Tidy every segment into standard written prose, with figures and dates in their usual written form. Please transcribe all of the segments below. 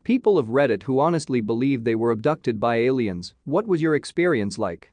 People of Reddit who honestly believe they were abducted by aliens, what was your experience like?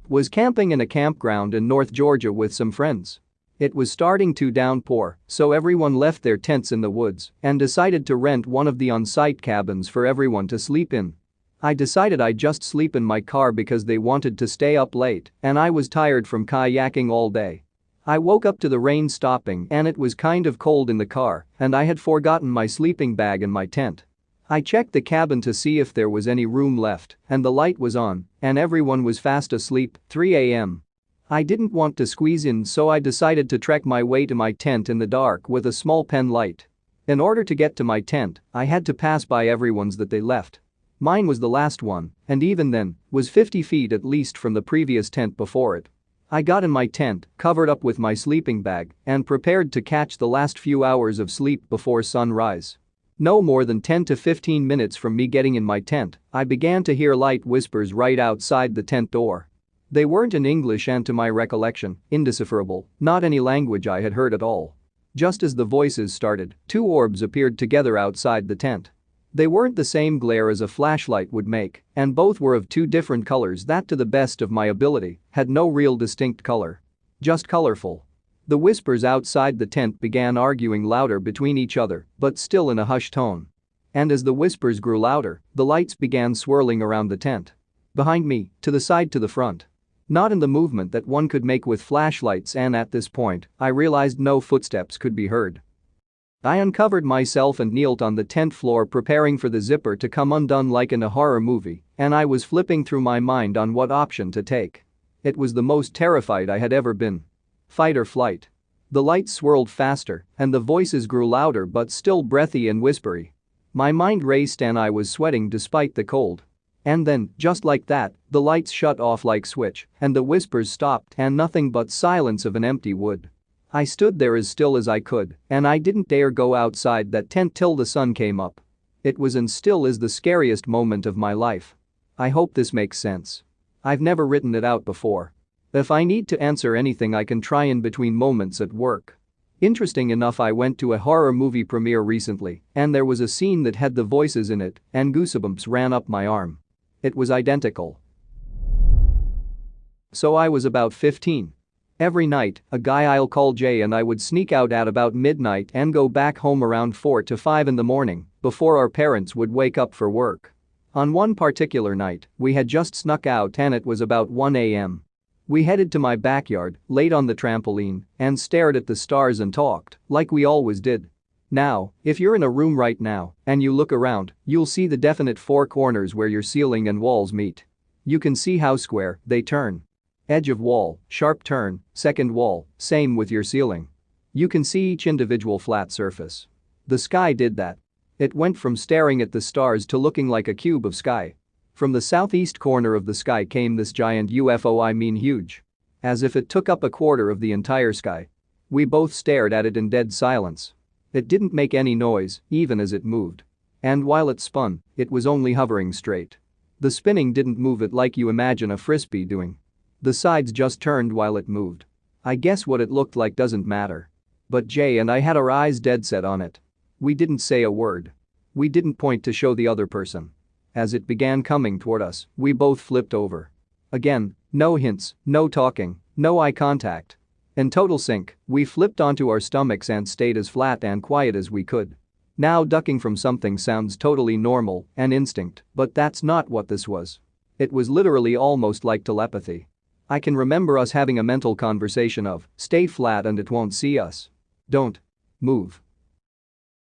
Was camping in a campground in North Georgia with some friends. It was starting to downpour, so everyone left their tents in the woods and decided to rent one of the on-site cabins for everyone to sleep in. I decided I'd just sleep in my car because they wanted to stay up late and I was tired from kayaking all day. I woke up to the rain stopping and it was kind of cold in the car and I had forgotten my sleeping bag in my tent. I checked the cabin to see if there was any room left and the light was on and everyone was fast asleep, 3 a.m. I didn't want to squeeze in so I decided to trek my way to my tent in the dark with a small pen light. In order to get to my tent, I had to pass by everyone's that they left. Mine was the last one, and even then, was 50 feet at least from the previous tent before it. I got in my tent, covered up with my sleeping bag, and prepared to catch the last few hours of sleep before sunrise. No more than 10 to 15 minutes from me getting in my tent, I began to hear light whispers right outside the tent door. They weren't in English and to my recollection, indecipherable, not any language I had heard at all. Just as the voices started, two orbs appeared together outside the tent. They weren't the same glare as a flashlight would make, and both were of two different colors that to the best of my ability, had no real distinct color. Just colorful. The whispers outside the tent began arguing louder between each other, but still in a hushed tone. And as the whispers grew louder, the lights began swirling around the tent. Behind me, to the side to the front. Not in the movement that one could make with flashlights and at this point, I realized no footsteps could be heard. I uncovered myself and kneeled on the tent floor preparing for the zipper to come undone like in a horror movie, and I was flipping through my mind on what option to take. It was the most terrified I had ever been. Fight or flight. The lights swirled faster, and the voices grew louder but still breathy and whispery. My mind raced and I was sweating despite the cold. And then, just like that, the lights shut off like switch, and the whispers stopped and nothing but silence of an empty wood. I stood there as still as I could, and I didn't dare go outside that tent till the sun came up. It was and still is the scariest moment of my life. I hope this makes sense. I've never written it out before. If I need to answer anything I can try in between moments at work. Interesting enough, I went to a horror movie premiere recently, and there was a scene that had the voices in it, and goosebumps ran up my arm. It was identical. So I was about 15. Every night, a guy I'll call Jay and I would sneak out at about midnight and go back home around 4 to 5 in the morning before our parents would wake up for work. On one particular night, we had just snuck out and it was about 1 a.m. We headed to my backyard, laid on the trampoline, and stared at the stars and talked, like we always did. Now, if you're in a room right now and you look around, you'll see the definite four corners where your ceiling and walls meet. You can see how square they turn. Edge of wall, sharp turn, second wall, same with your ceiling. You can see each individual flat surface. The sky did that. It went from staring at the stars to looking like a cube of sky. From the southeast corner of the sky came this giant UFO, I mean huge. As if it took up a quarter of the entire sky. We both stared at it in dead silence. It didn't make any noise, even as it moved. And while it spun, it was only hovering straight. The spinning didn't move it like you imagine a frisbee doing. The sides just turned while it moved. I guess what it looked like doesn't matter. But Jay and I had our eyes dead set on it. We didn't say a word. We didn't point to show the other person. As it began coming toward us, we both flipped over. Again, no hints, no talking, no eye contact. In total sync, we flipped onto our stomachs and stayed as flat and quiet as we could. Now ducking from something sounds totally normal and instinct, but that's not what this was. It was literally almost like telepathy. I can remember us having a mental conversation of, stay flat and it won't see us. Don't move.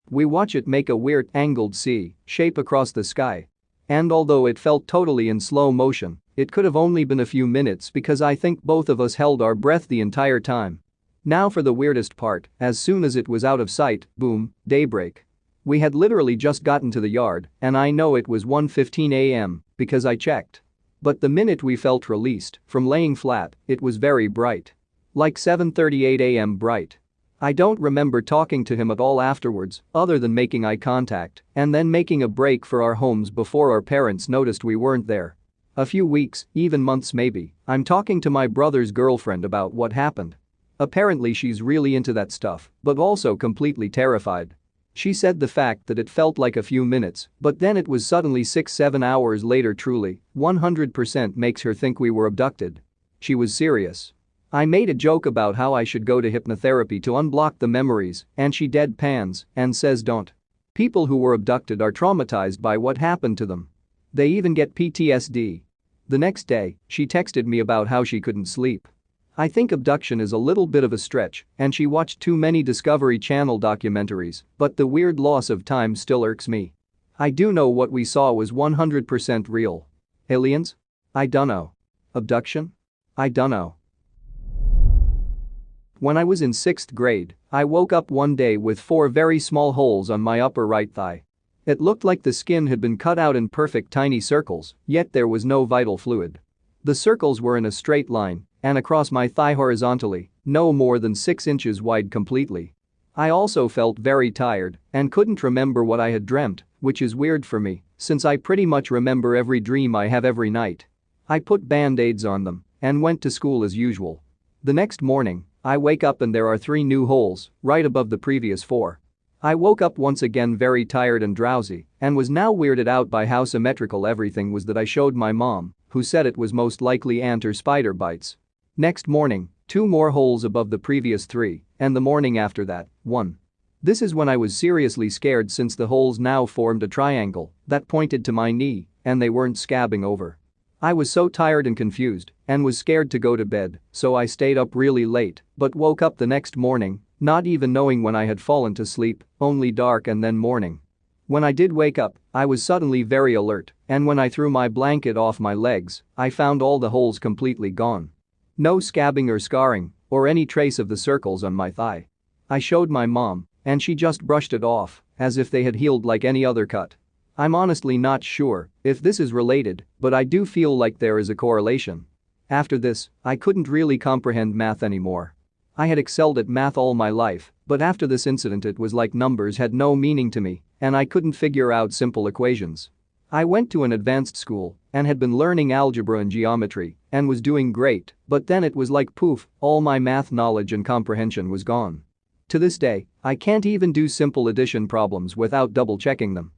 We watch it make a weird angled C shape across the sky. And although it felt totally in slow motion, it could have only been a few minutes because I think both of us held our breath the entire time. Now for the weirdest part, as soon as it was out of sight, boom, daybreak. We had literally just gotten to the yard, and I know it was 1:15 a.m. because I checked. But the minute we felt released from laying flat, it was very bright. Like 7:38 a.m. bright. I don't remember talking to him at all afterwards, other than making eye contact and then making a break for our homes before our parents noticed we weren't there. A few weeks, even months maybe, I'm talking to my brother's girlfriend about what happened. Apparently she's really into that stuff, but also completely terrified. She said the fact that it felt like a few minutes, but then it was suddenly 6-7 hours later truly, 100% makes her think we were abducted. She was serious. I made a joke about how I should go to hypnotherapy to unblock the memories, and she deadpans and says don't. People who were abducted are traumatized by what happened to them. They even get PTSD. The next day, she texted me about how she couldn't sleep. I think abduction is a little bit of a stretch, and she watched too many Discovery Channel documentaries, but the weird loss of time still irks me. I do know what we saw was 100% real. Aliens? I dunno. Abduction? I dunno. When I was in 6th grade, I woke up one day with 4 very small holes on my upper right thigh. It looked like the skin had been cut out in perfect tiny circles, yet there was no vital fluid. The circles were in a straight line and across my thigh horizontally, no more than 6 inches wide completely. I also felt very tired and couldn't remember what I had dreamt, which is weird for me since I pretty much remember every dream I have every night. I put band-aids on them and went to school as usual. The next morning, I wake up and there are 3 new holes right above the previous 4. I woke up once again very tired and drowsy and was now weirded out by how symmetrical everything was that I showed my mom, who said it was most likely ant or spider bites. Next morning, 2 more holes above the previous 3, and the morning after that, 1. This is when I was seriously scared since the holes now formed a triangle that pointed to my knee and they weren't scabbing over. I was so tired and confused and was scared to go to bed, so I stayed up really late but woke up the next morning, not even knowing when I had fallen to sleep, only dark and then morning. When I did wake up, I was suddenly very alert, and when I threw my blanket off my legs, I found all the holes completely gone. No scabbing or scarring, or any trace of the circles on my thigh. I showed my mom, and she just brushed it off, as if they had healed like any other cut. I'm honestly not sure if this is related, but I do feel like there is a correlation. After this, I couldn't really comprehend math anymore. I had excelled at math all my life, but after this incident it was like numbers had no meaning to me, and I couldn't figure out simple equations. I went to an advanced school and had been learning algebra and geometry and was doing great, but then it was like poof, all my math knowledge and comprehension was gone. To this day, I can't even do simple addition problems without double-checking them.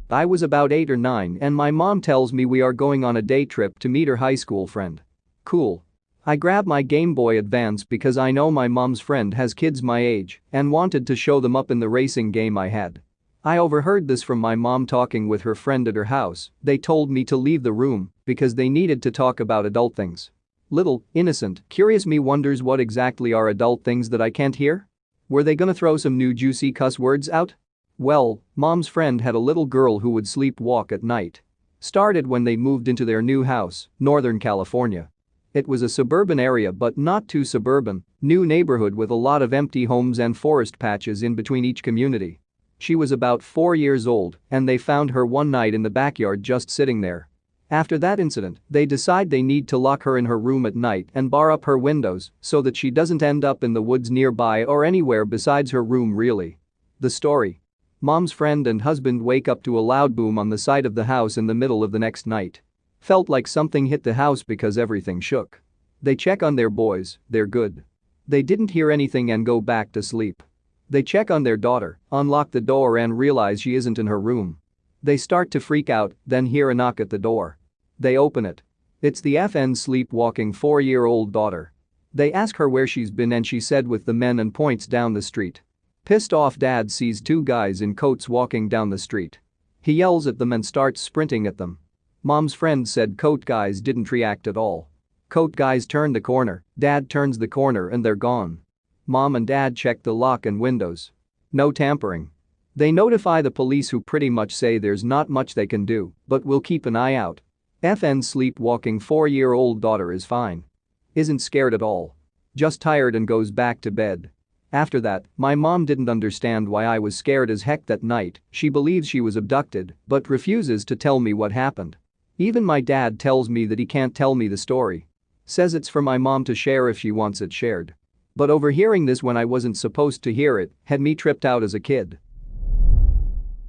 I was about 8 or 9 and my mom tells me we are going on a day trip to meet her high school friend. Cool. I grab my Game Boy Advance because I know my mom's friend has kids my age and wanted to show them up in the racing game I had. I overheard this from my mom talking with her friend at her house. They told me to leave the room because they needed to talk about adult things. Little, innocent, curious me wonders what exactly are adult things that I can't hear? Were they gonna throw some new juicy cuss words out? Well, mom's friend had a little girl who would sleepwalk at night. Started when they moved into their new house, Northern California. It was a suburban area but not too suburban, new neighborhood with a lot of empty homes and forest patches in between each community. She was about 4 years old and they found her one night in the backyard just sitting there. After that incident, they decide they need to lock her in her room at night and bar up her windows so that she doesn't end up in the woods nearby or anywhere besides her room really. The story. Mom's friend and husband wake up to a loud boom on the side of the house in the middle of the next night. Felt like something hit the house because everything shook. They check on their boys, they're good. They didn't hear anything and go back to sleep. They check on their daughter, unlock the door and realize she isn't in her room. They start to freak out, then hear a knock at the door. They open it. It's the FN sleepwalking 4-year-old daughter. They ask her where she's been and she said with the men and points down the street. Pissed off dad sees 2 guys in coats walking down the street. He yells at them and starts sprinting at them. Mom's friend said coat guys didn't react at all. Coat guys turn the corner, dad turns the corner and they're gone. Mom and dad check the lock and windows. No tampering. They notify the police who pretty much say there's not much they can do, but will keep an eye out. FN sleepwalking 4-year-old daughter is fine. Isn't scared at all. Just tired and goes back to bed. After that, my mom didn't understand why I was scared as heck that night. She believes she was abducted, but refuses to tell me what happened. Even my dad tells me that he can't tell me the story. Says it's for my mom to share if she wants it shared. But overhearing this when I wasn't supposed to hear it had me tripped out as a kid.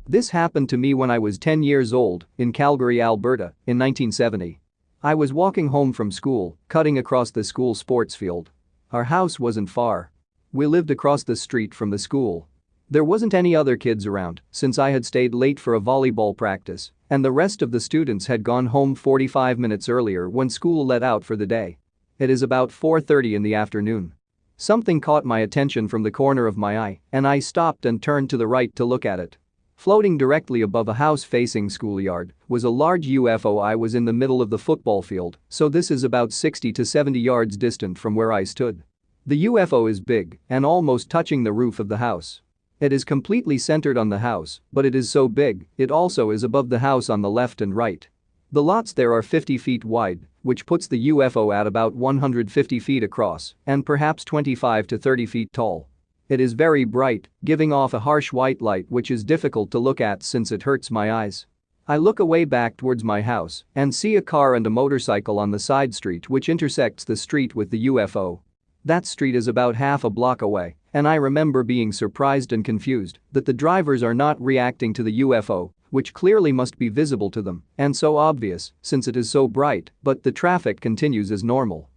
This happened to me when I was 10 years old in Calgary, Alberta, in 1970. I was walking home from school, cutting across the school sports field. Our house wasn't far. We lived across the street from the school. There wasn't any other kids around since I had stayed late for a volleyball practice and the rest of the students had gone home 45 minutes earlier when school let out for the day. It is about 4:30 in the afternoon. Something caught my attention from the corner of my eye and I stopped and turned to the right to look at it. Floating directly above a house facing schoolyard was a large UFO. I was in the middle of the football field, so this is about 60 to 70 yards distant from where I stood. The UFO is big and almost touching the roof of the house. It is completely centered on the house, but it is so big, it also is above the house on the left and right. The lots there are 50 feet wide, which puts the UFO at about 150 feet across and perhaps 25 to 30 feet tall. It is very bright, giving off a harsh white light which is difficult to look at since it hurts my eyes. I look away back towards my house and see a car and a motorcycle on the side street which intersects the street with the UFO. That street is about half a block away, and I remember being surprised and confused that the drivers are not reacting to the UFO, which clearly must be visible to them and so obvious since it is so bright, but the traffic continues as normal.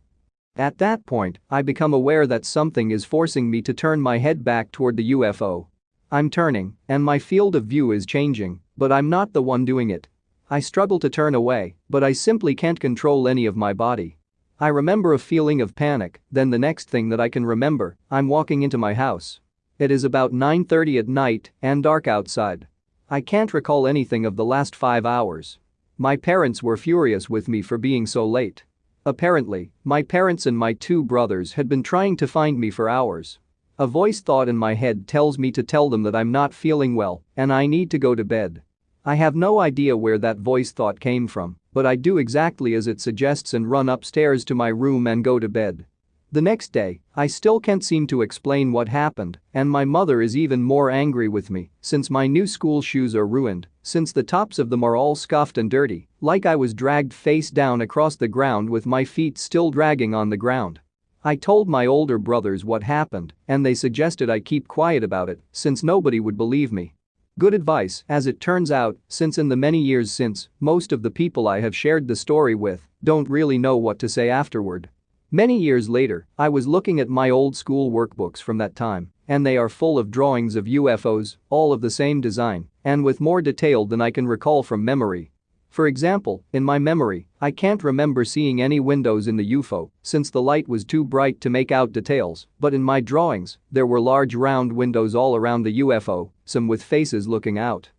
At that point, I become aware that something is forcing me to turn my head back toward the UFO. I'm turning, and my field of view is changing, but I'm not the one doing it. I struggle to turn away, but I simply can't control any of my body. I remember a feeling of panic, then the next thing that I can remember, I'm walking into my house. It is about 9:30 at night and dark outside. I can't recall anything of the last 5 hours. My parents were furious with me for being so late. Apparently, my parents and my 2 brothers had been trying to find me for hours. A voice thought in my head tells me to tell them that I'm not feeling well and I need to go to bed. I have no idea where that voice thought came from, but I do exactly as it suggests and run upstairs to my room and go to bed. The next day, I still can't seem to explain what happened, and my mother is even more angry with me since my new school shoes are ruined, since the tops of them are all scuffed and dirty, like I was dragged face down across the ground with my feet still dragging on the ground. I told my older brothers what happened, and they suggested I keep quiet about it since nobody would believe me. Good advice, as it turns out, since in the many years since, most of the people I have shared the story with don't really know what to say afterward. Many years later, I was looking at my old school workbooks from that time, and they are full of drawings of UFOs, all of the same design, and with more detail than I can recall from memory. For example, in my memory, I can't remember seeing any windows in the UFO since the light was too bright to make out details, but in my drawings, there were large round windows all around the UFO, some with faces looking out.